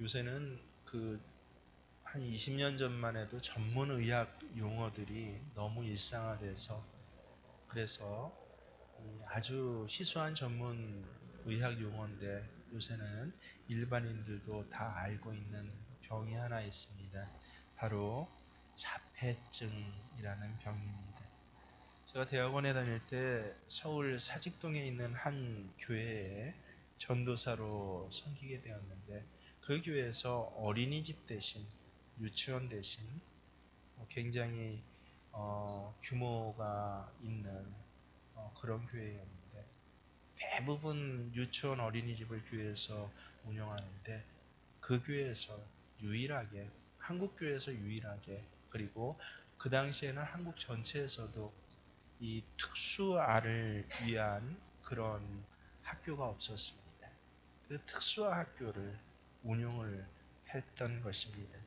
요새는 한 20년 전만 해도 전문 의학 용어들이 너무 일상화돼서 그래서 아주 희소한 전문 의학 용어인데 요새는 일반인들도 다 알고 있는 병이 하나 있습니다. 바로 자폐증이라는 병입니다. 제가 대학원에 다닐 때 서울 사직동에 있는 한 교회에 전도사로 섬기게 되었는데 그 교회에서 어린이집 대신 유치원 대신 굉장히 규모가 있는 그런 교회였는데 대부분 유치원 어린이집을 교회에서 운영하는데 그 교회에서 유일하게 한국 교회에서 유일하게 그리고 그 당시에는 한국 전체에서도 이 특수아를 위한 그런 학교가 없었습니다. 그 특수아 학교를 운영을 했던 것입니다.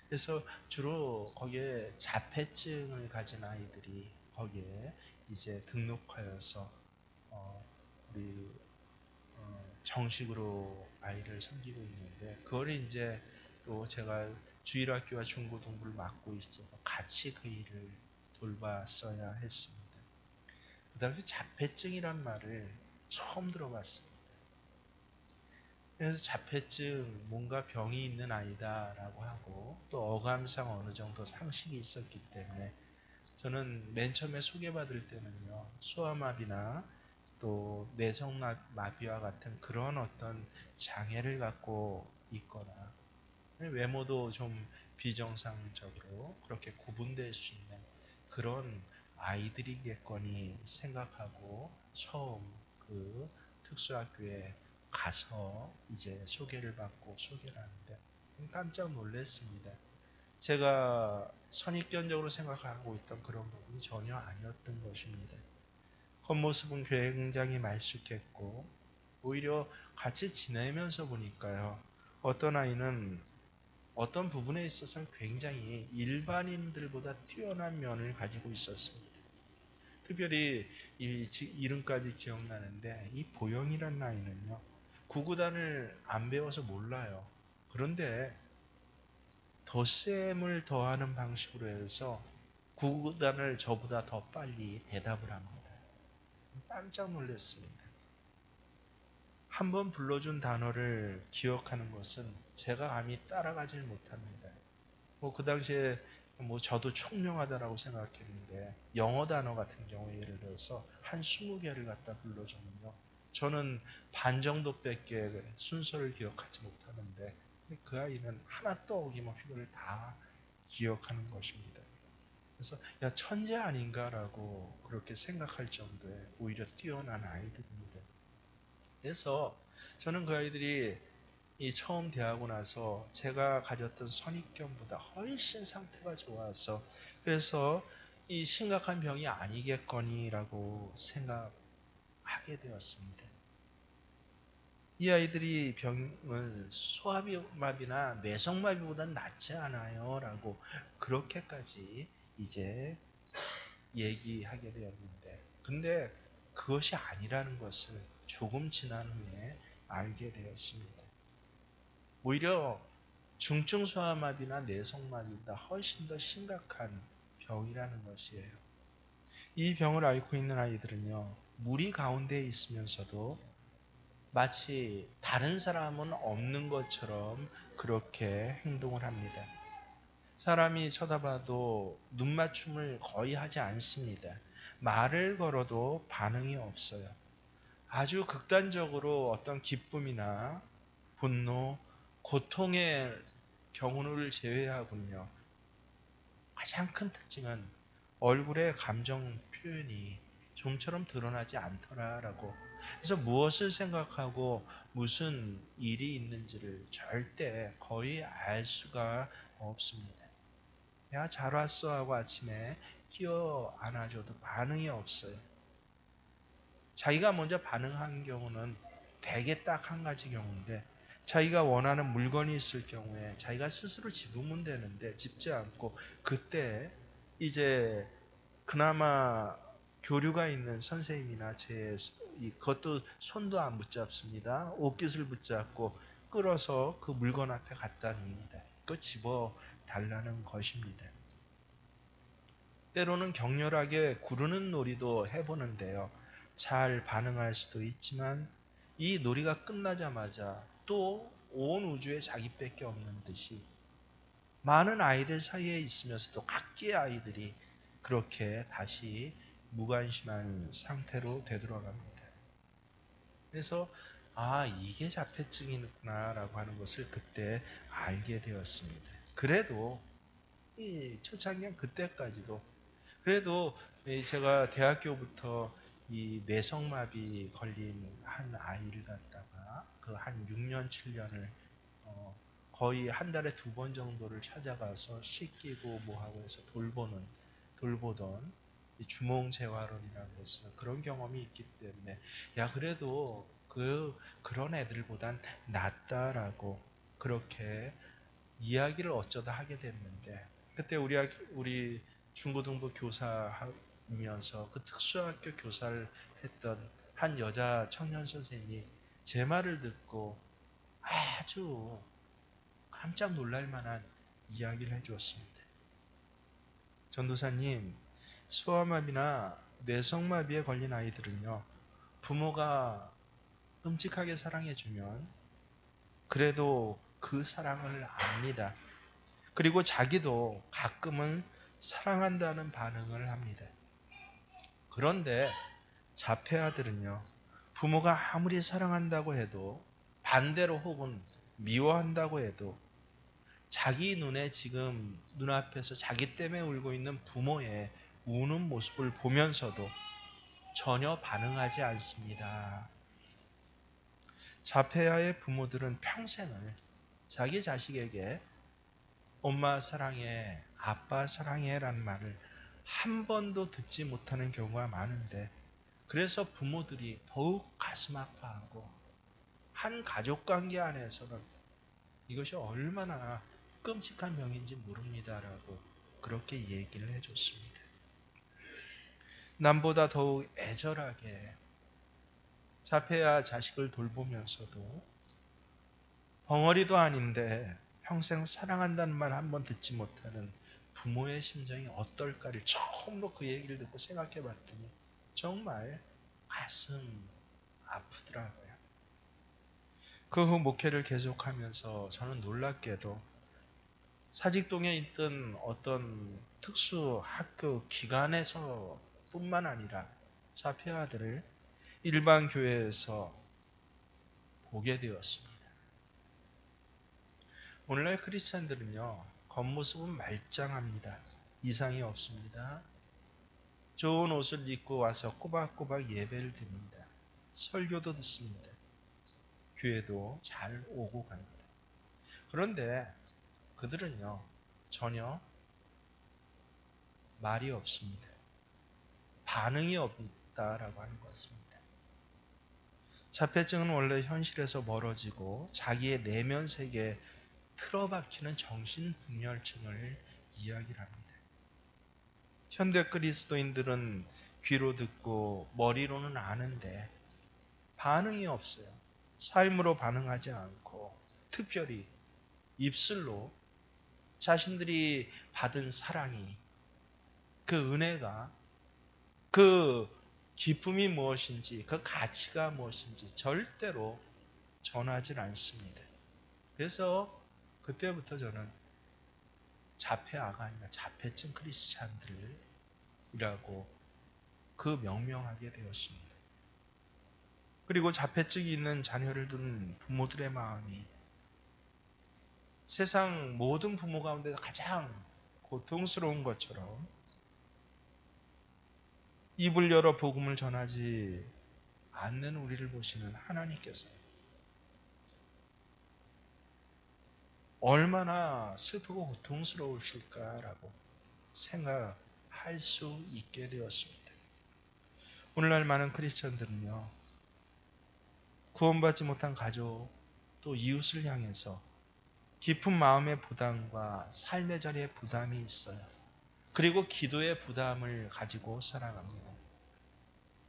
그래서 주로 거기에 자폐증을 가진 아이들이 거기에 이제 등록하여서 어, 우리 정식으로 아이를 섬기고 있는데 그걸 이제 또 제가 주일학교와 중고등부를 맡고 있어서 같이 그 일을 돌봤어야 했습니다. 그 당시 자폐증이란 말을 처음 들어봤습니다. 그래서 자폐증 뭔가 병이 있는 아이다라고 하고 또 어감상 어느 정도 상식이 있었기 때문에 저는 맨 처음에 소개받을 때는요 소아마비나 또 뇌성마비와 같은 그런 어떤 장애를 갖고 있거나 외모도 좀 비정상적으로 그렇게 구분될 수 있는 그런 아이들이겠거니 생각하고 처음 그 특수학교에 가서 이제 소개를 받고 소개를 하는데 깜짝 놀랐습니다. 제가 선입견적으로 생각하고 있던 그런 부분이 전혀 아니었던 것입니다. 겉모습은 굉장히 말쑥했고 오히려 같이 지내면서 보니까요. 어떤 아이는 어떤 부분에 있어서는 굉장히 일반인들보다 뛰어난 면을 가지고 있었습니다. 특별히 이 이름까지 기억나는데 이 보영이라는 아이는요. 구구단을 안 배워서 몰라요. 그런데 덧셈을 더하는 방식으로 해서 구구단을 저보다 더 빨리 대답을 합니다. 깜짝 놀랐습니다. 한 번 불러준 단어를 기억하는 것은 제가 감히 따라가질 못합니다. 그 당시에 저도 총명하다라고 생각했는데 영어 단어 같은 경우에 예를 들어서 한 20개를 갖다 불러주면요. 저는 반 정도밖에 순서를 기억하지 못하는데 그 아이는 하나 또 어김없이 그걸 다 기억하는 것입니다. 그래서 야 천재 아닌가라고 그렇게 생각할 정도의 오히려 뛰어난 아이들입니다. 그래서 저는 그 아이들이 이 처음 대하고 나서 제가 가졌던 선입견보다 훨씬 상태가 좋아서 그래서 이 심각한 병이 아니겠거니라고 생각하게 되었습니다. 이 아이들이 병을 소아마비나 뇌성마비보다 낫지 않아요 라고 그렇게까지 이제 얘기하게 되었는데 근데 그것이 아니라는 것을 조금 지난 후에 알게 되었습니다. 오히려 중증 소아마비나 뇌성마비보다 훨씬 더 심각한 병이라는 것이에요. 이 병을 앓고 있는 아이들은요, 무리 가운데 있으면서도 마치 다른 사람은 없는 것처럼 그렇게 행동을 합니다. 사람이 쳐다봐도 눈맞춤을 거의 하지 않습니다. 말을 걸어도 반응이 없어요. 아주 극단적으로 어떤 기쁨이나 분노, 고통의 경우를 제외하고는요. 가장 큰 특징은 얼굴의 감정 표현이 좀처럼 드러나지 않더라라고. 그래서 무엇을 생각하고 무슨 일이 있는지를 절대 거의 알 수가 없습니다. 야, 잘 왔어 하고 아침에 끼워 안아줘도 반응이 없어요. 자기가 먼저 반응한 경우는 대개 딱 한 가지 경우인데 자기가 원하는 물건이 있을 경우에 자기가 스스로 집으면 되는데 집지 않고 그때 이제 그나마 교류가 있는 선생님이나 그것도 손도 안 붙잡습니다. 옷깃을 붙잡고 끌어서 그 물건 앞에 갖다 놉니다. 그 집어 달라는 것입니다. 때로는 격렬하게 구르는 놀이도 해보는데요. 잘 반응할 수도 있지만 이 놀이가 끝나자마자 또 온 우주에 자기밖에 없는 듯이 많은 아이들 사이에 있으면서도 각기의 아이들이 그렇게 다시 무관심한 상태로 되돌아갑니다. 그래서 이게 자폐증이구나라고 하는 것을 그때 알게 되었습니다. 그래도 이 초창기는 그때까지도 그래도 제가 대학교부터 이 뇌성마비 걸린 한 아이를 갖다가 그 한 6년 7년을 거의 한 달에 2번 정도를 찾아가서 씻기고 뭐하고 해서 돌보던 주몽재활원이라고 해서 그런 경험이 있기 때문에 그래도 그런 애들보단 낫다라고 그렇게 이야기를 어쩌다 하게 됐는데 그때 우리 중고등부 교사하면서 그 특수학교 교사를 했던 한 여자 청년 선생님이 제 말을 듣고 아주 깜짝 놀랄 만한 이야기를 해주었습니다. 전도사님, 소아마비나 뇌성마비에 걸린 아이들은요, 부모가 끔찍하게 사랑해주면 그래도 그 사랑을 압니다. 그리고 자기도 가끔은 사랑한다는 반응을 합니다. 그런데 자폐아들은요, 부모가 아무리 사랑한다고 해도 반대로 혹은 미워한다고 해도 자기 눈에 지금 눈앞에서 자기 때문에 울고 있는 부모의 우는 모습을 보면서도 전혀 반응하지 않습니다. 자폐아의 부모들은 평생을 자기 자식에게 엄마 사랑해, 아빠 사랑해 라는 말을 한 번도 듣지 못하는 경우가 많은데 그래서 부모들이 더욱 가슴 아파하고 한 가족관계 안에서는 이것이 얼마나 끔찍한 병인지 모릅니다라고 그렇게 얘기를 해줬습니다. 남보다 더욱 애절하게 자폐아 자식을 돌보면서도 벙어리도 아닌데 평생 사랑한다는 말 한 번 듣지 못하는 부모의 심정이 어떨까를 처음으로 그 얘기를 듣고 생각해 봤더니 정말 가슴 아프더라고요. 그 후 목회를 계속하면서 저는 놀랍게도 사직동에 있던 어떤 특수 학교 기관에서 뿐만 아니라 자폐아들을 일반 교회에서 보게 되었습니다. 오늘날 크리스찬들은요, 겉모습은 말짱합니다. 이상이 없습니다. 좋은 옷을 입고 와서 꼬박꼬박 예배를 드립니다. 설교도 듣습니다. 교회도 잘 오고 갑니다. 그런데 그들은요, 전혀 말이 없습니다. 반응이 없다라고 하는 것입니다. 자폐증은 원래 현실에서 멀어지고 자기의 내면 세계에 틀어박히는 정신분열증을 이야기를 합니다. 현대 그리스도인들은 귀로 듣고 머리로는 아는데 반응이 없어요. 삶으로 반응하지 않고 특별히 입술로 자신들이 받은 사랑이 그 은혜가 그 기쁨이 무엇인지 그 가치가 무엇인지 절대로 전하지 않습니다. 그래서 그때부터 저는 자폐아가 아니라 자폐증 크리스찬들이라고 그 명명하게 되었습니다. 그리고 자폐증이 있는 자녀를 둔 부모들의 마음이 세상 모든 부모 가운데 가장 고통스러운 것처럼 입을 열어 복음을 전하지 않는 우리를 보시는 하나님께서 얼마나 슬프고 고통스러우실까라고 생각할 수 있게 되었습니다. 오늘날 많은 크리스천들은요, 구원받지 못한 가족 또 이웃을 향해서 깊은 마음의 부담과 삶의 자리에 부담이 있어요. 그리고 기도의 부담을 가지고 살아갑니다.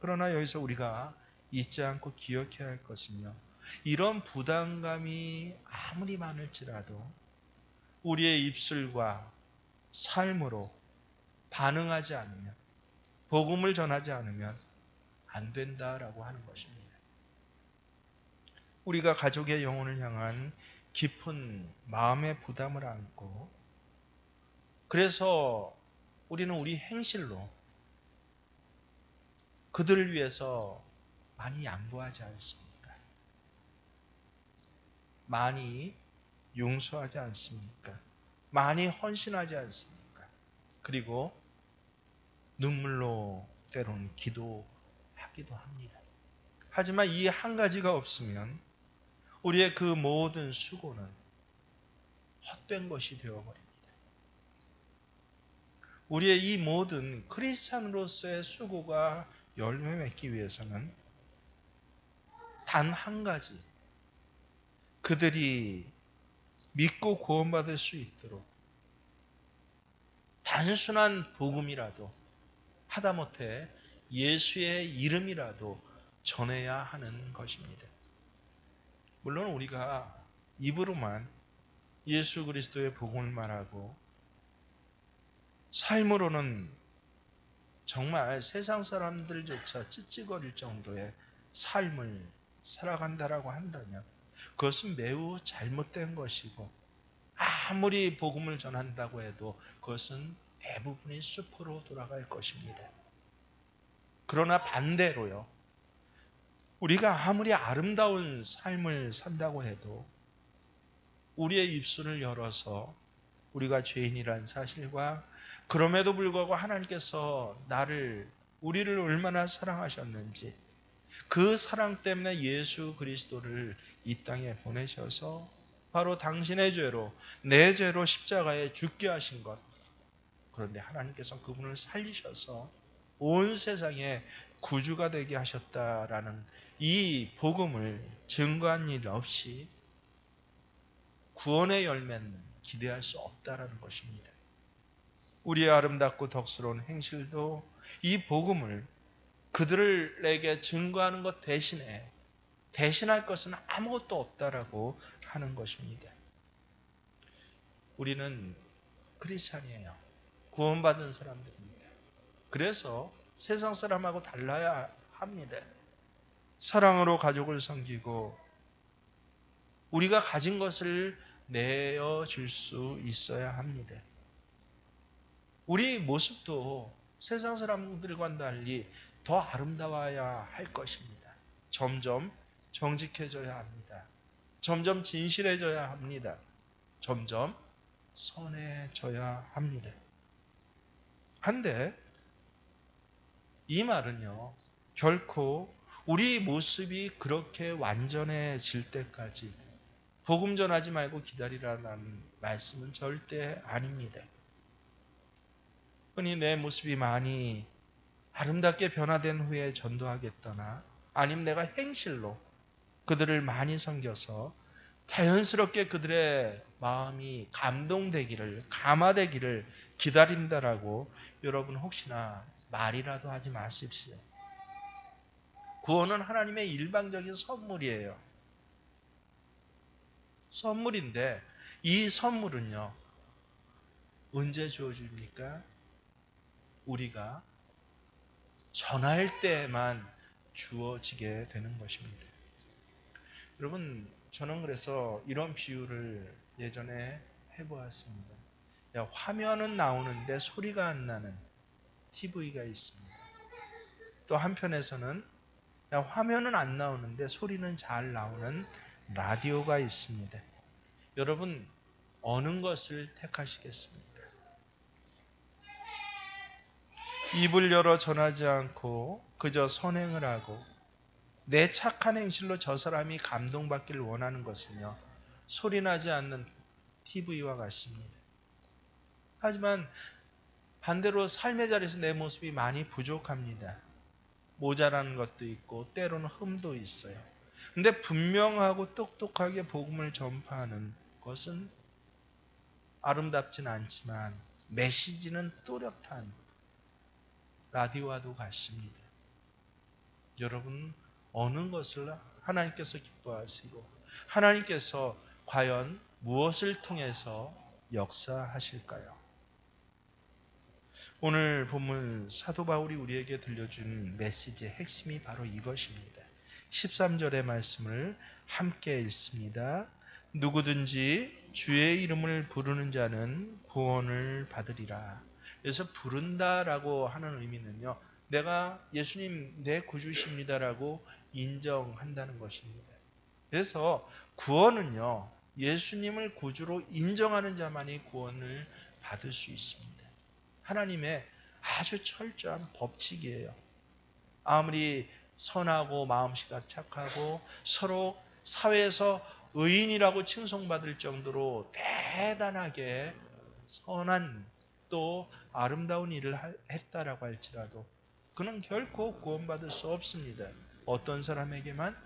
그러나 여기서 우리가 잊지 않고 기억해야 할 것은요, 이런 부담감이 아무리 많을지라도 우리의 입술과 삶으로 반응하지 않으면, 복음을 전하지 않으면 안 된다라고 하는 것입니다. 우리가 가족의 영혼을 향한 깊은 마음의 부담을 안고, 그래서 우리는 우리 행실로 그들을 위해서 많이 양보하지 않습니까? 많이 용서하지 않습니까? 많이 헌신하지 않습니까? 그리고 눈물로 때로는 기도하기도 합니다. 하지만 이 한 가지가 없으면 우리의 그 모든 수고는 헛된 것이 되어버립니다. 우리의 이 모든 크리스찬으로서의 수고가 열매 맺기 위해서는 단 한 가지, 그들이 믿고 구원받을 수 있도록 단순한 복음이라도, 하다못해 예수의 이름이라도 전해야 하는 것입니다. 물론 우리가 입으로만 예수 그리스도의 복음을 말하고 삶으로는 정말 세상 사람들조차 찌찌거릴 정도의 삶을 살아간다라고 한다면 그것은 매우 잘못된 것이고, 아무리 복음을 전한다고 해도 그것은 대부분이 숲으로 돌아갈 것입니다. 그러나 반대로요, 우리가 아무리 아름다운 삶을 산다고 해도 우리의 입술을 열어서 우리가 죄인이란 사실과, 그럼에도 불구하고 하나님께서 우리를 얼마나 사랑하셨는지, 그 사랑 때문에 예수 그리스도를 이 땅에 보내셔서 바로 당신의 죄로, 내 죄로 십자가에 죽게 하신 것, 그런데 하나님께서 그분을 살리셔서 온 세상에 구주가 되게 하셨다라는 이 복음을 증거한 일 없이 구원의 열매는 기대할 수 없다라는 것입니다. 우리의 아름답고 덕스러운 행실도 이 복음을 그들에게 증거하는 것 대신에 대신할 것은 아무것도 없다라고 하는 것입니다. 우리는 크리스찬이에요. 구원받은 사람들입니다. 그래서 세상 사람하고 달라야 합니다. 사랑으로 가족을 섬기고 우리가 가진 것을 내어줄 수 있어야 합니다. 우리 모습도 세상 사람들과는 달리 더 아름다워야 할 것입니다. 점점 정직해져야 합니다. 점점 진실해져야 합니다. 점점 선해져야 합니다. 한데 이 말은요, 결코 우리 모습이 그렇게 완전해질 때까지 복음 전하지 말고 기다리라는 말씀은 절대 아닙니다. 흔히 내 모습이 많이 아름답게 변화된 후에 전도하겠다나, 아니면 내가 행실로 그들을 많이 섬겨서 자연스럽게 그들의 마음이 감동되기를, 감화되기를 기다린다라고 여러분 혹시나 말이라도 하지 마십시오. 구원은 하나님의 일방적인 선물이에요. 선물인데 이 선물은요, 언제 주어집니까? 우리가 전할 때만 주어지게 되는 것입니다. 여러분, 저는 그래서 이런 비유를 예전에 해보았습니다. 화면은 나오는데 소리가 안 나는 TV가 있습니다. 또 한편에서는 화면은 안 나오는데 소리는 잘 나오는 라디오가 있습니다. 여러분, 어느 것을 택하시겠습니까? 입을 열어 전하지 않고 그저 선행을 하고 내 착한 행실로 저 사람이 감동받기를 원하는 것은요, 소리나지 않는 TV와 같습니다. 하지만 반대로 삶의 자리에서 내 모습이 많이 부족합니다. 모자라는 것도 있고 때로는 흠도 있어요. 근데 분명하고 똑똑하게 복음을 전파하는 것은 아름답진 않지만 메시지는 또렷한 라디오와도 같습니다. 여러분, 어느 것을 하나님께서 기뻐하시고 하나님께서 과연 무엇을 통해서 역사하실까요? 오늘 본문 사도 바울이 우리에게 들려준 메시지의 핵심이 바로 이것입니다. 13절의 말씀을 함께 읽습니다. 누구든지 주의 이름을 부르는 자는 구원을 받으리라. 그래서 부른다라고 하는 의미는요, 내가 예수님 내 구주십니다라고 인정한다는 것입니다. 그래서 구원은요, 예수님을 구주로 인정하는 자만이 구원을 받을 수 있습니다. 하나님의 아주 철저한 법칙이에요. 아무리 선하고 마음씨가 착하고 서로 사회에서 의인이라고 칭송받을 정도로 대단하게 선한 또 아름다운 일을 했다라고 할지라도 그는 결코 구원받을 수 없습니다. 어떤 사람에게만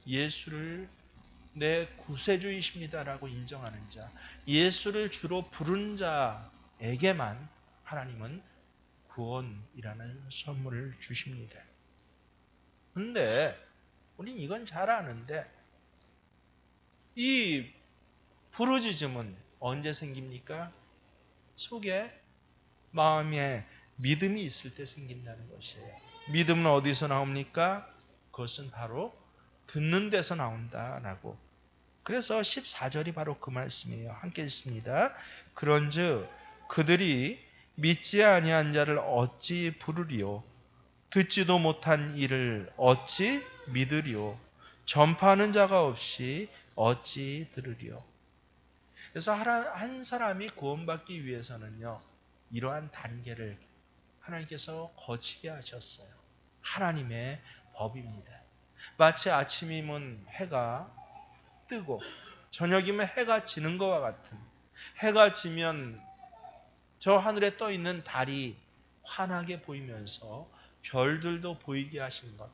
예수를 내 구세주이십니다라고 인정하는 자, 예수를 주로 부른 자에게만 하나님은 구원이라는 선물을 주십니다. 근데 우린 이건 잘 아는데 이 부르짖음은 언제 생깁니까? 속에 마음에 믿음이 있을 때 생긴다는 것이에요. 믿음은 어디서 나옵니까? 그것은 바로 듣는 데서 나온다라고. 그래서 14절이 바로 그 말씀이에요. 함께 읽습니다. 그런즉 그들이 믿지 아니한 자를 어찌 부르리요? 듣지도 못한 이를 어찌 믿으리요? 전파하는 자가 없이 어찌 들으리요? 그래서 한 사람이 구원받기 위해서는요, 이러한 단계를 하나님께서 거치게 하셨어요. 하나님의 법입니다. 마치 아침이면 해가 뜨고 저녁이면 해가 지는 것과 같은, 해가 지면 저 하늘에 떠 있는 달이 환하게 보이면서 별들도 보이게 하신 것,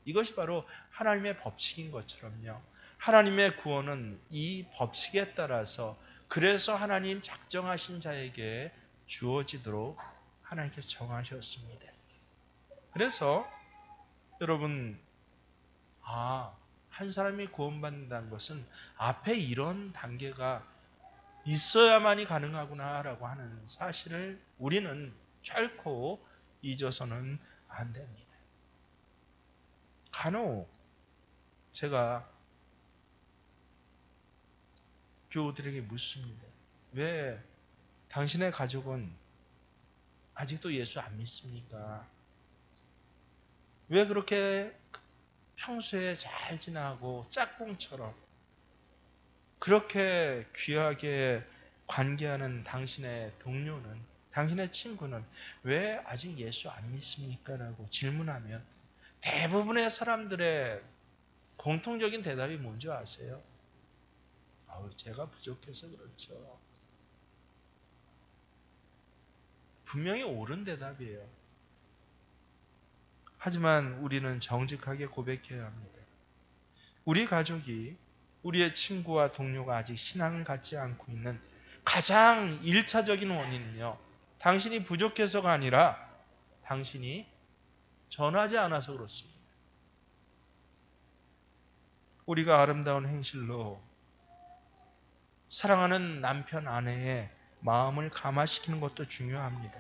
이것이 바로 하나님의 법칙인 것처럼요, 하나님의 구원은 이 법칙에 따라서 그래서 하나님 작정하신 자에게 주어지도록 하나님께서 정하셨습니다. 그래서 여러분, 한 사람이 구원받는다는 것은 앞에 이런 단계가 있어야만이 가능하구나라고 하는 사실을 우리는 결코 잊어서는 안 됩니다. 간혹 제가 교우들에게 묻습니다. 왜 당신의 가족은 아직도 예수 안 믿습니까? 왜 그렇게 평소에 잘 지나고 짝꿍처럼 그렇게 귀하게 관계하는 당신의 동료는, 당신의 친구는 왜 아직 예수 안 믿습니까? 라고 질문하면 대부분의 사람들의 공통적인 대답이 뭔지 아세요? 제가 부족해서 그렇죠. 분명히 옳은 대답이에요. 하지만 우리는 정직하게 고백해야 합니다. 우리 가족이, 우리의 친구와 동료가 아직 신앙을 갖지 않고 있는 가장 1차적인 원인은요, 당신이 부족해서가 아니라 당신이 전하지 않아서 그렇습니다. 우리가 아름다운 행실로 사랑하는 남편, 아내의 마음을 감화시키는 것도 중요합니다.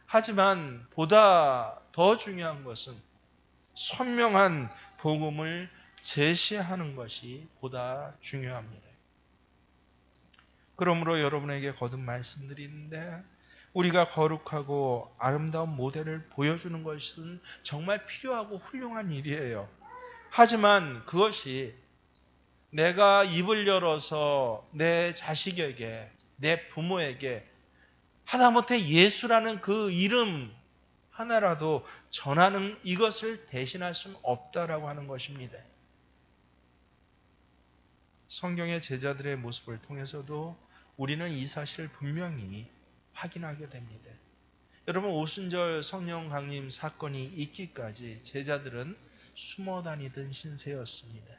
하지만 보다 더 중요한 것은 선명한 복음을 제시하는 것이 보다 중요합니다. 그러므로 여러분에게 거듭 말씀드리는데, 우리가 거룩하고 아름다운 모델을 보여주는 것은 정말 필요하고 훌륭한 일이에요. 하지만 그것이 내가 입을 열어서 내 자식에게, 내 부모에게 하다못해 예수라는 그 이름 하나라도 전하는 이것을 대신할 수는 없다라고 하는 것입니다. 성경의 제자들의 모습을 통해서도 우리는 이 사실을 분명히 확인하게 됩니다. 여러분, 오순절 성령 강림 사건이 있기까지 제자들은 숨어 다니던 신세였습니다.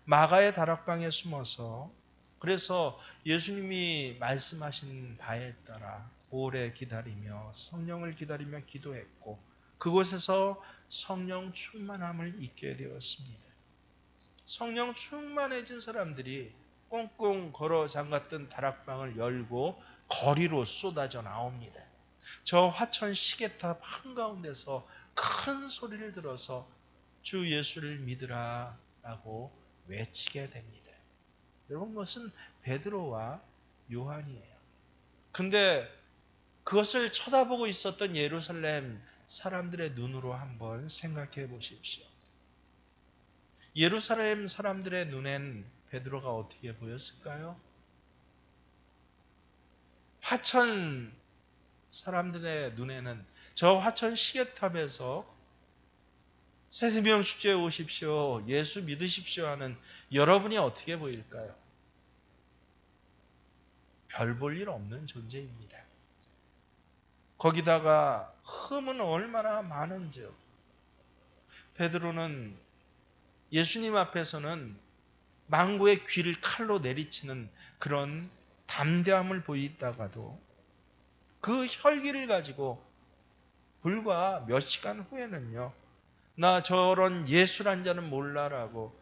마가의 다락방에 숨어서, 그래서 예수님이 말씀하신 바에 따라 오래 기다리며 성령을 기다리며 기도했고, 그곳에서 성령 충만함을 잊게 되었습니다. 성령 충만해진 사람들이 꽁꽁 걸어 잠갔던 다락방을 열고 거리로 쏟아져 나옵니다. 저 화천 시계탑 한가운데서 큰 소리를 들어서 주 예수를 믿으라 라고 외치게 됩니다. 여러분, 그것은 베드로와 요한이에요. 근데 그것을 쳐다보고 있었던 예루살렘 사람들의 눈으로 한번 생각해 보십시오. 예루살렘 사람들의 눈엔 베드로가 어떻게 보였을까요? 화천 사람들의 눈에는 저 화천 시계탑에서 새세명 축제에 오십시오, 예수 믿으십시오 하는 여러분이 어떻게 보일까요? 별 볼 일 없는 존재입니다. 거기다가 흠은 얼마나 많은지요. 베드로는 예수님 앞에서는 망구의 귀를 칼로 내리치는 그런 담대함을 보이다가도 그 혈기를 가지고 불과 몇 시간 후에는요, 나 저런 예수란 자는 몰라라고,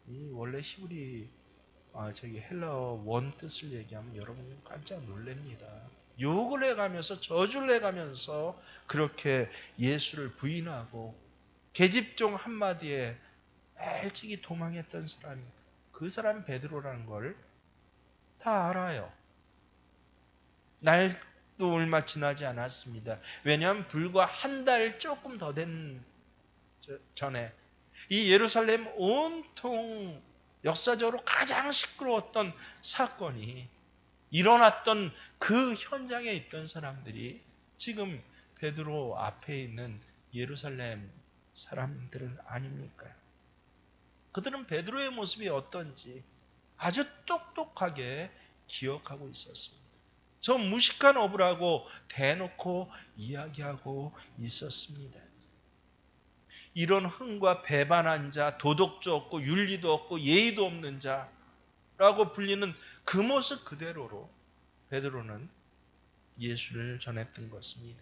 이 원래 히브리 헬라어 원 뜻을 얘기하면 여러분 깜짝 놀랍니다. 욕을 해가면서 저주를 해가면서 그렇게 예수를 부인하고 계집종 한마디에 일찍이 도망했던 사람이, 그 사람이 베드로라는 걸 다 알아요. 날도 얼마 지나지 않았습니다. 왜냐하면 불과 한 달 조금 더 된 전에 이 예루살렘 온통 역사적으로 가장 시끄러웠던 사건이 일어났던 그 현장에 있던 사람들이 지금 베드로 앞에 있는 예루살렘 사람들은 아닙니까? 그들은 베드로의 모습이 어떤지 아주 똑똑하게 기억하고 있었습니다. 저 무식한 어부라고 대놓고 이야기하고 있었습니다. 이런 흥과 배반한 자, 도덕도 없고 윤리도 없고 예의도 없는 자라고 불리는 그 모습 그대로로 베드로는 예수를 전했던 것입니다.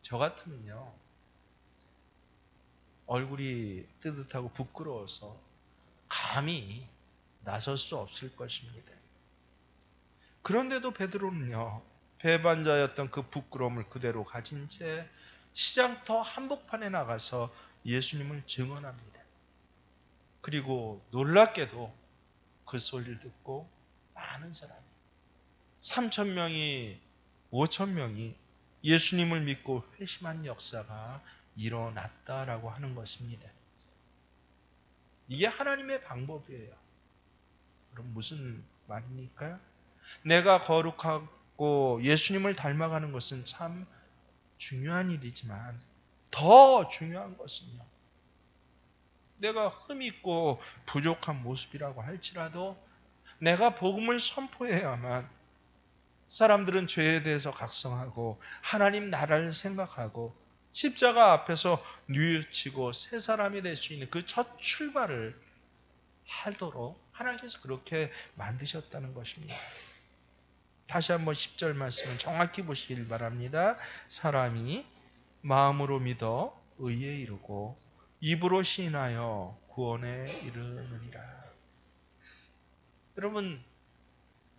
저 같으면요, 얼굴이 뜨뜻하고 부끄러워서 감히 나설 수 없을 것입니다. 그런데도 베드로는요, 배반자였던 그 부끄러움을 그대로 가진 채 시장터 한복판에 나가서 예수님을 증언합니다. 그리고 놀랍게도 그 소리를 듣고 많은 사람이, 3,000명이 5,000명이 예수님을 믿고 회심한 역사가 일어났다라고 하는 것입니다. 이게 하나님의 방법이에요. 그럼 무슨 말입니까? 내가 거룩하고 예수님을 닮아가는 것은 참 중요한 일이지만 더 중요한 것은요, 내가 흠 있고 부족한 모습이라고 할지라도 내가 복음을 선포해야만 사람들은 죄에 대해서 각성하고 하나님 나라를 생각하고 십자가 앞에서 뉘우치고 새 사람이 될 수 있는 그 첫 출발을 하도록 하나님께서 그렇게 만드셨다는 것입니다. 다시 한번 10절 말씀을 정확히 보시길 바랍니다. 사람이 마음으로 믿어 의에 이르고 입으로 시인하여 구원에 이르느니라. 여러분,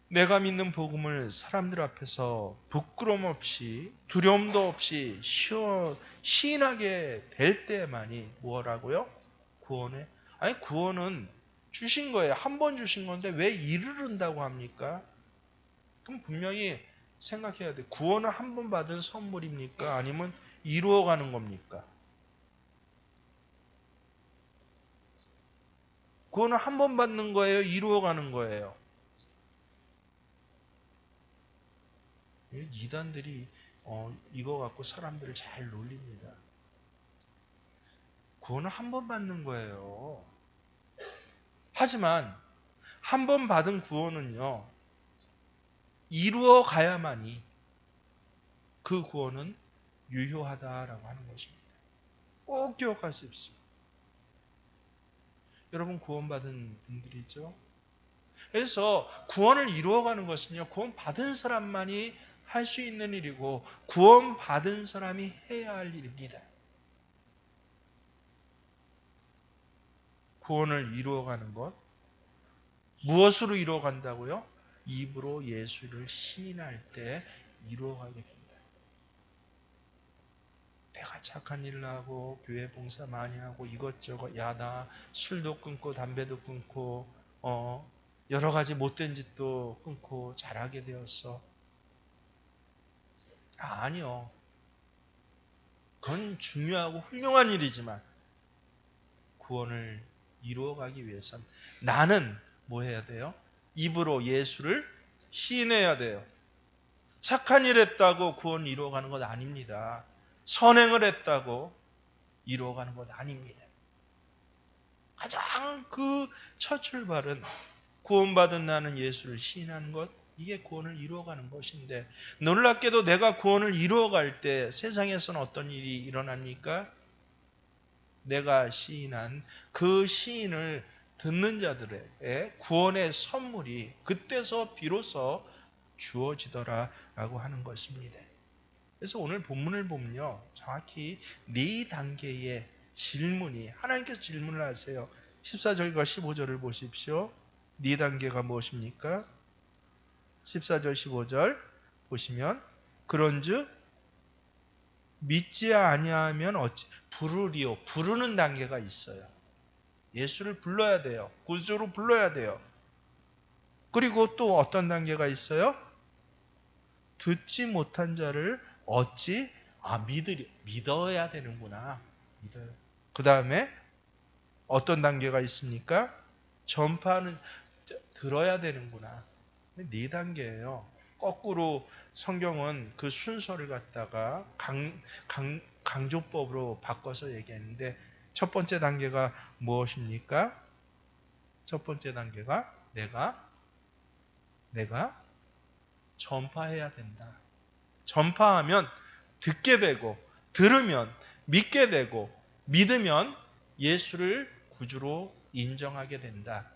내가 믿는 복음을 사람들 앞에서 부끄러움 없이 두려움도 없이 시인하게 될 때만이 뭐라고요? 구원에, 아니 구원은 주신 거예요. 한 번 주신 건데 왜 이르른다고 합니까? 그럼 분명히 생각해야 돼. 구원은 한 번 받은 선물입니까? 아니면 이루어가는 겁니까? 구원은 한 번 받는 거예요? 이루어가는 거예요? 이단들이 이거 갖고 사람들을 잘 놀립니다. 구원은 한 번 받는 거예요. 하지만 한 번 받은 구원은요, 이루어 가야만이 그 구원은 유효하다라고 하는 것입니다. 꼭 기억하십시오. 여러분 구원받은 분들이죠. 그래서 구원을 이루어가는 것은요, 구원 받은 사람만이 할 수 있는 일이고 구원받은 사람이 해야 할 일입니다. 구원을 이루어가는 것, 무엇으로 이루어간다고요? 입으로 예수를 시인할 때 이루어가게 됩니다. 내가 착한 일을 하고 교회 봉사 많이 하고 이것저것 나 술도 끊고 담배도 끊고 여러 가지 못된 짓도 끊고 잘하게 되었어. 아니요. 그건 중요하고 훌륭한 일이지만 구원을 이루어가기 위해선 나는 뭐 해야 돼요? 입으로 예수를 시인해야 돼요. 착한 일 했다고 구원 이루어가는 것 아닙니다. 선행을 했다고 이루어가는 것 아닙니다. 가장 그 첫 출발은 구원받은 나는 예수를 시인하는 것, 이게 구원을 이루어가는 것인데, 놀랍게도 내가 구원을 이루어갈 때 세상에서는 어떤 일이 일어납니까? 내가 시인한 그 시인을 듣는 자들의 구원의 선물이 그때서 비로소 주어지더라라고 하는 것입니다. 그래서 오늘 본문을 보면요, 정확히 네 단계의 질문이, 하나님께서 질문을 하세요. 14절과 15절을 보십시오. 네 단계가 무엇입니까? 14절 15절 보시면, 그런즉 믿지 아니하면 어찌 부르리요. 부르는 단계가 있어요. 예수를 불러야 돼요. 구주로 불러야 돼요. 그리고 또 어떤 단계가 있어요? 듣지 못한 자를 어찌 믿어야 되는구나. 믿어요. 그 다음에 어떤 단계가 있습니까? 전파하는, 들어야 되는구나. 네 단계예요. 거꾸로 성경은 그 순서를 갖다가 강조법으로 바꿔서 얘기했는데, 첫 번째 단계가 무엇입니까? 첫 번째 단계가 내가 전파해야 된다. 전파하면 듣게 되고, 들으면 믿게 되고, 믿으면 예수를 구주로 인정하게 된다.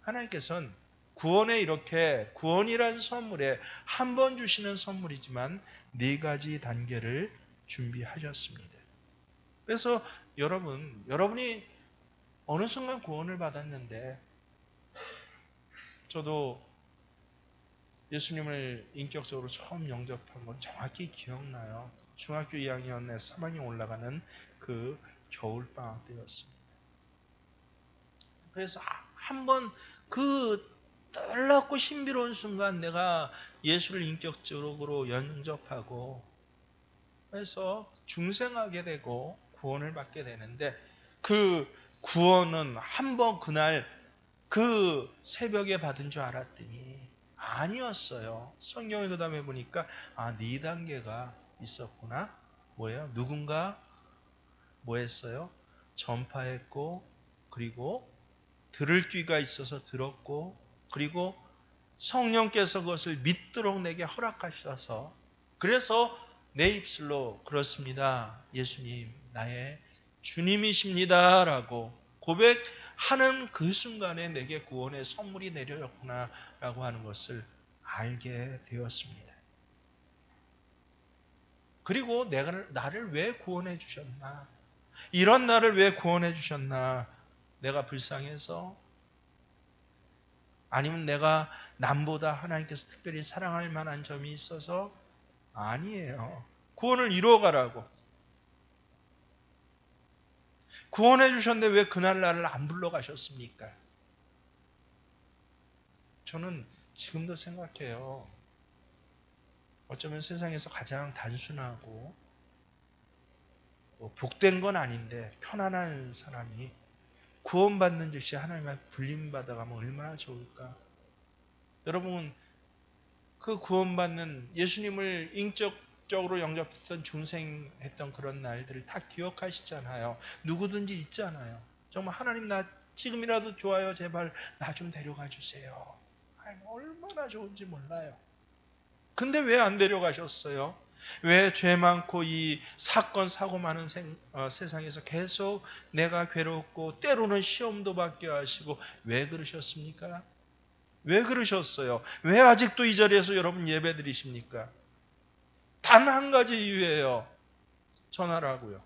하나님께서는 구원에 이렇게, 구원이라는 선물에 한 번 주시는 선물이지만 네 가지 단계를 준비하셨습니다. 그래서 여러분이 어느 순간 구원을 받았는데, 저도 예수님을 인격적으로 처음 영접한 건 정확히 기억나요. 중학교 2학년에 3학년 올라가는 그 겨울방학 때였습니다. 그래서 한번 그 놀랍고 신비로운 순간 내가 예수를 인격적으로 영접하고, 그래서 중생하게 되고 구원을 받게 되는데, 그 구원은 한번 그날 그 새벽에 받은 줄 알았더니 아니었어요. 성경에 그 다음에 보니까 네 단계가 있었구나. 뭐예요? 누군가 뭐 했어요? 전파했고, 그리고 들을 귀가 있어서 들었고, 그리고 성령께서 그것을 믿도록 내게 허락하셔서, 그래서 내 입술로 그렇습니다, 예수님 나의 주님이십니다 라고 고백하는 그 순간에 내게 구원의 선물이 내려졌구나 라고 하는 것을 알게 되었습니다. 그리고 나를 왜 구원해 주셨나, 이런 나를 왜 구원해 주셨나, 내가 불쌍해서, 아니면 내가 남보다 하나님께서 특별히 사랑할 만한 점이 있어서? 아니에요. 구원을 이루어가라고 구원해 주셨는데 왜 그날 나를 안 불러가셨습니까? 저는 지금도 생각해요. 어쩌면 세상에서 가장 단순하고 복된 건 아닌데 편안한 사람이 구원받는 즉시 하나님의 불림받아가면 얼마나 좋을까. 여러분, 그 구원받는 예수님을 인격적으로 영접했던, 중생했던 그런 날들을 다 기억하시잖아요. 누구든지 있잖아요. 정말 하나님 나 지금이라도 좋아요, 제발 나 좀 데려가 주세요. 얼마나 좋은지 몰라요. 근데 왜 안 데려가셨어요? 왜 죄 많고 이 사건 사고 많은 세상에서 계속 내가 괴롭고 때로는 시험도 받게 하시고 왜 그러셨습니까? 왜 그러셨어요? 왜 아직도 이 자리에서 여러분 예배 드리십니까? 단 한 가지 이유예요. 전하라고요.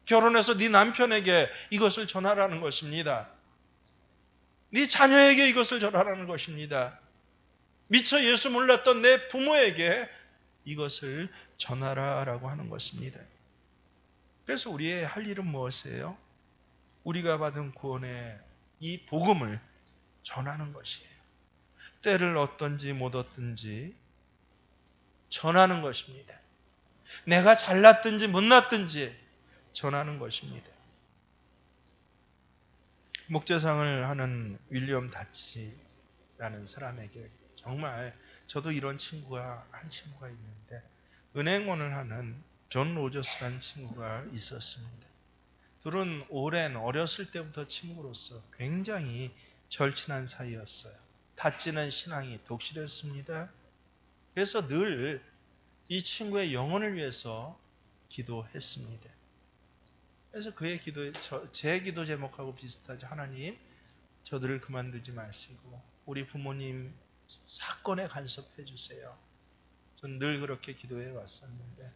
결혼해서 네 남편에게 이것을 전하라는 것입니다. 네 자녀에게 이것을 전하라는 것입니다. 미처 예수 몰랐던 내 부모에게 이것을 전하라라고 하는 것입니다. 그래서 우리의 할 일은 무엇이에요? 우리가 받은 구원의 이 복음을 전하는 것이에요. 때를 얻든지 못 얻든지 전하는 것입니다. 내가 잘났든지 못났든지 전하는 것입니다. 목재상을 하는 윌리엄 다치라는 사람에게 정말 저도 이런 친구가 한 친구가 있는데 은행원을 하는 존 로저스라는 친구가 있었습니다. 둘은 오랜 어렸을 때부터 친구로서 굉장히 절친한 사이였어요. 다치는 신앙이 독실했습니다. 그래서 늘 이 친구의 영혼을 위해서 기도했습니다. 그래서 그의 기도에 제 기도 제목하고 비슷하죠. 하나님, 저들을 그만두지 마시고 우리 부모님 사건에 간섭해 주세요. 전 늘 그렇게 기도해 왔었는데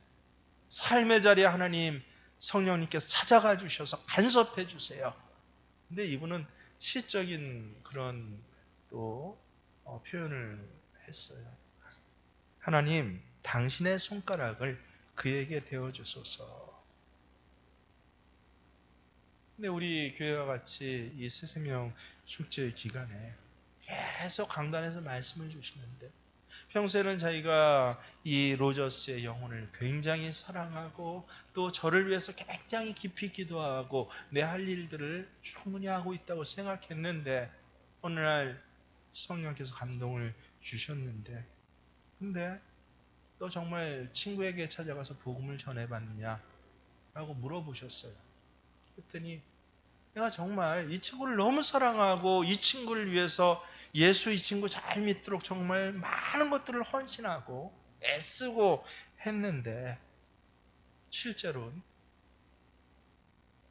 삶의 자리에 하나님 성령님께서 찾아가 주셔서 간섭해 주세요. 근데 이분은 시적인 그런 또 표현을 했어요. 하나님, 당신의 손가락을 그에게 대어 주소서. 근데 우리 교회와 같이 이 스승명 축제 기간에 계속 강단에서 말씀을 주시는데 평소에는 자기가 이 로저스의 영혼을 굉장히 사랑하고 또 저를 위해서 굉장히 깊이 기도하고 내 할 일들을 충분히 하고 있다고 생각했는데 어느 날 성령께서 감동을 주셨는데 근데 너 정말 친구에게 찾아가서 복음을 전해봤느냐? 라고 물어보셨어요. 그랬더니 내가 정말 이 친구를 너무 사랑하고 이 친구를 위해서 예수 이 친구 잘 믿도록 정말 많은 것들을 헌신하고 애쓰고 했는데 실제로는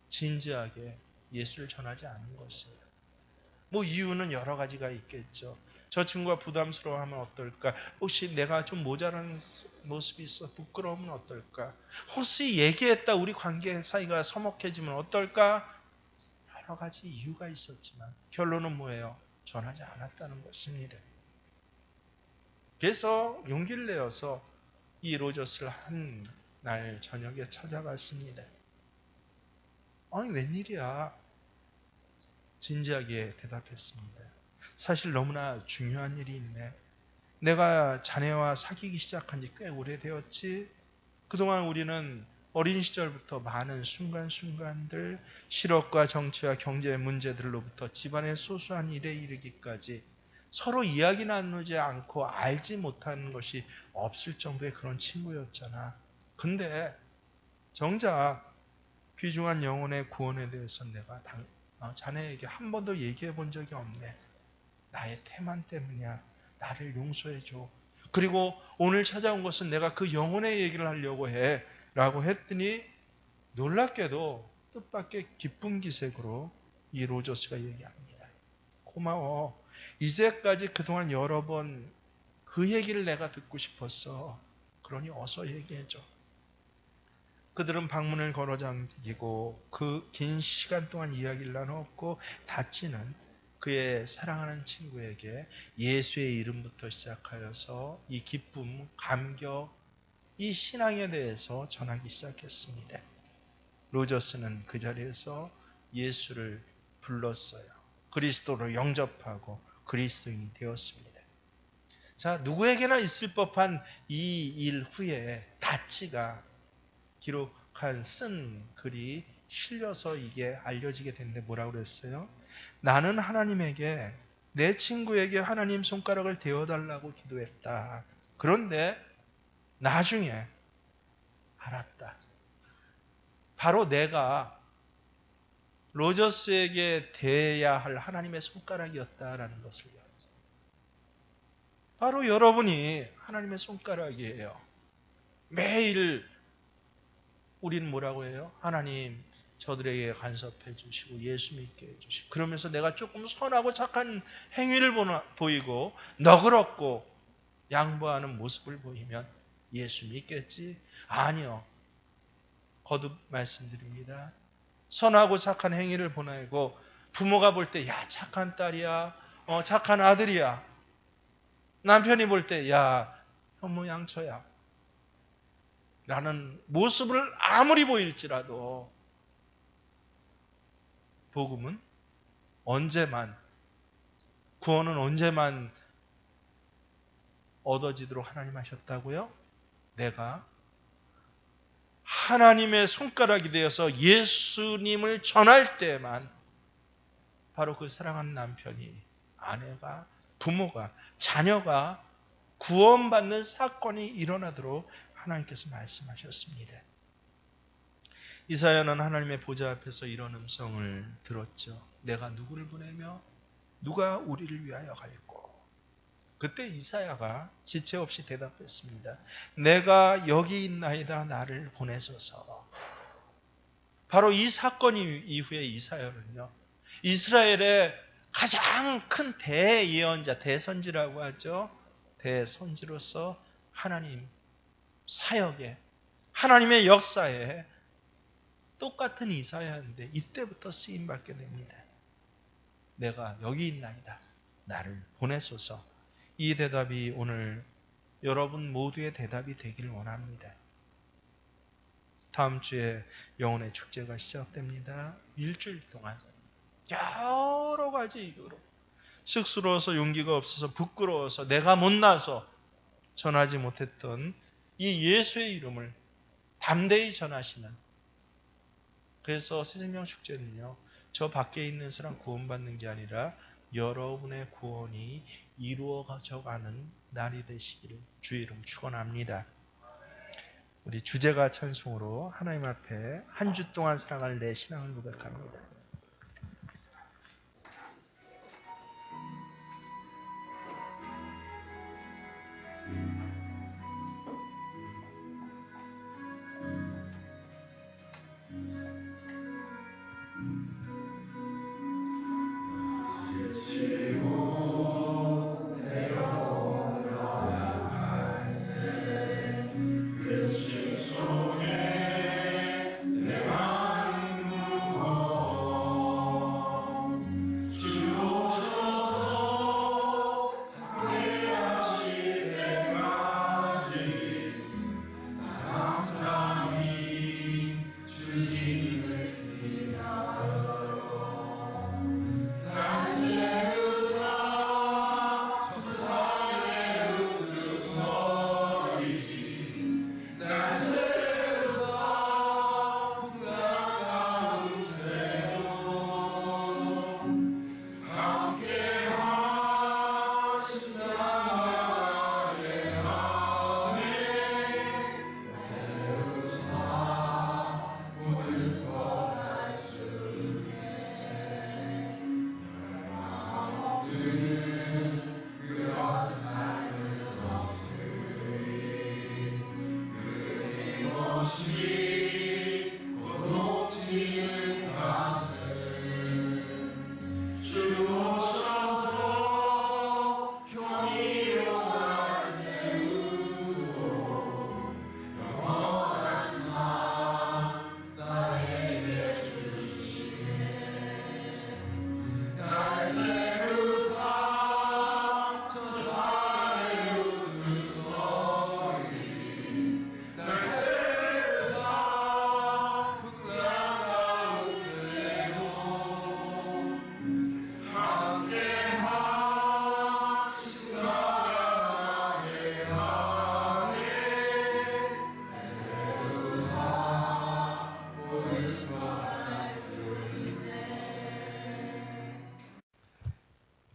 진지하게 예수를 전하지 않은 것이에요. 뭐 이유는 여러 가지가 있겠죠. 저 친구가 부담스러워하면 어떨까? 혹시 내가 좀 모자란 모습이 있어 부끄러우면 어떨까? 혹시 얘기했다 우리 관계 사이가 서먹해지면 어떨까? 여러 가지 이유가 있었지만 결론은 뭐예요? 전하지 않았다는 것입니다. 그래서 용기를 내어서 이 로저스를 한 날 저녁에 찾아갔습니다. 아니 웬일이야? 진지하게 대답했습니다. 사실 너무나 중요한 일이 있네. 내가 자네와 사귀기 시작한 지 꽤 오래되었지. 그동안 우리는 어린 시절부터 많은 순간순간들 실업과 정치와 경제 문제들로부터 집안의 소소한 일에 이르기까지 서로 이야기 나누지 않고 알지 못하는 것이 없을 정도의 그런 친구였잖아. 근데 정작 귀중한 영혼의 구원에 대해서 내가 자네에게 한 번도 얘기해 본 적이 없네. 나의 태만 때문이야. 나를 용서해 줘. 그리고 오늘 찾아온 것은 내가 그 영혼의 얘기를 하려고 해. 라고 했더니 놀랍게도 뜻밖의 기쁜 기색으로 이 로저스가 얘기합니다. 고마워. 이제까지 그동안 여러 번 그 얘기를 내가 듣고 싶었어. 그러니 어서 얘기해 줘. 그들은 방문을 걸어 잠기고 그 긴 시간 동안 이야기를 나눴고 다치는 그의 사랑하는 친구에게 예수의 이름부터 시작하여서 이 기쁨, 감격, 이 신앙에 대해서 전하기 시작했습니다. 로저스는 그 자리에서 예수를 불렀어요. 그리스도로 영접하고 그리스도인이 되었습니다. 자, 누구에게나 있을 법한 이 일 후에 다치가 기록한 쓴 글이 실려서 이게 알려지게 됐는데 뭐라고 그랬어요? 나는 하나님에게 내 친구에게 하나님 손가락을 대어달라고 기도했다. 그런데 나중에 알았다. 바로 내가 로저스에게 대해야 할 하나님의 손가락이었다라는 것을요. 바로 여러분이 하나님의 손가락이에요. 매일 우리는 뭐라고 해요? 하나님 저들에게 간섭해 주시고 예수 믿게 해주시고 그러면서 내가 조금 선하고 착한 행위를 보이고 너그럽고 양보하는 모습을 보이면 예수 믿겠지? 아니요. 거듭 말씀드립니다. 선하고 착한 행위를 보내고 부모가 볼 때 야 착한 딸이야, 착한 아들이야. 남편이 볼 때 야 현모양처야 라는 모습을 아무리 보일지라도 복음은 언제만, 구원은 언제만 얻어지도록 하나님 하셨다고요? 내가 하나님의 손가락이 되어서 예수님을 전할 때만 바로 그 사랑하는 남편이, 아내가, 부모가, 자녀가 구원받는 사건이 일어나도록 하나님께서 말씀하셨습니다. 이사야는 하나님의 보좌 앞에서 이런 음성을 들었죠. 내가 누구를 보내며 누가 우리를 위하여 갈고. 그때 이사야가 지체 없이 대답했습니다. 내가 여기 있나이다 나를 보내소서. 바로 이 사건 이후에 이사야는요, 이스라엘의 가장 큰 대예언자, 대선지라고 하죠. 대선지로서 하나님 사역에, 하나님의 역사에 똑같은 이사야인데 이때부터 쓰임받게 됩니다. 내가 여기 있나이다 나를 보내소서. 이 대답이 오늘 여러분 모두의 대답이 되기를 원합니다. 다음 주에 영혼의 축제가 시작됩니다. 일주일 동안 여러 가지 이유로 쑥스러워서 용기가 없어서 부끄러워서 내가 못나서 전하지 못했던 이 예수의 이름을 담대히 전하시는, 그래서 새생명 축제는요, 저 밖에 있는 사람 구원받는 게 아니라 여러분의 구원이 이루어져가는 날이 되시기를 주의 이름 축원합니다. 우리 주제가 찬송으로 하나님 앞에 한 주 동안 살아갈 내 신앙을 고백합니다.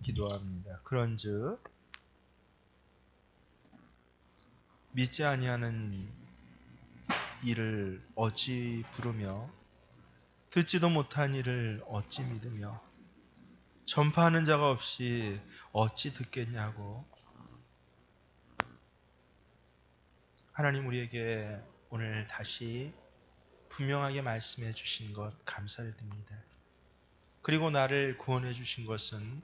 기도합니다. 그런즉 믿지 아니하는 이를 어찌 부르며 듣지도 못한 이를 어찌 믿으며 전파하는 자가 없이 어찌 듣겠냐고. 하나님, 우리에게 오늘 다시 분명하게 말씀해 주신 것 감사를 드립니다. 그리고 나를 구원해 주신 것은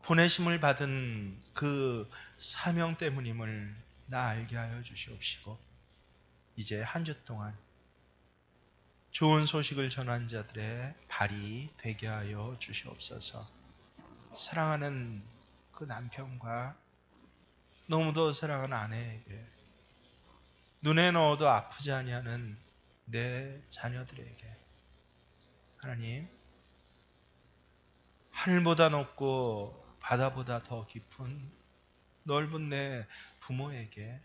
보내심을 받은 그 사명 때문임을 나 알게 하여 주시옵시고, 이제 한 주 동안 좋은 소식을 전한 자들의 발이 되게 하여 주시옵소서. 사랑하는 그 남편과 너무도 사랑하는 아내에게, 눈에 넣어도 아프지 아니하는 내 자녀들에게 하나님, 하늘보다 높고 바다보다 더 깊은 넓은 내 부모에게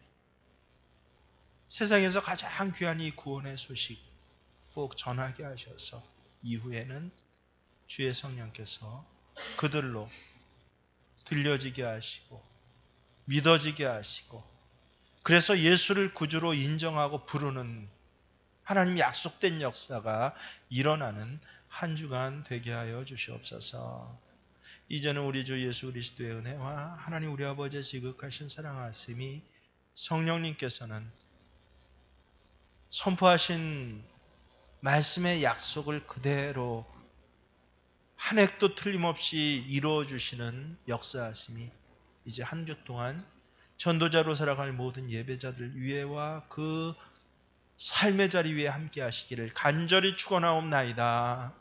세상에서 가장 귀한 이 구원의 소식 꼭 전하게 하셔서 이후에는 주의 성령께서 그들로 들려지게 하시고 믿어지게 하시고, 그래서 예수를 구주로 인정하고 부르는 하나님 약속된 역사가 일어나는 한 주간 되게 하여 주시옵소서. 이제는 우리 주 예수 그리스도의 은혜와 하나님 우리 아버지의 지극하신 사랑하심이, 성령님께서는 선포하신 말씀의 약속을 그대로 한 획도 틀림없이 이루어 주시는 역사하심이 이제 한 주 동안 전도자로 살아갈 모든 예배자들 위에와 그 삶의 자리 위에 함께 하시기를 간절히 축원하옵나이다.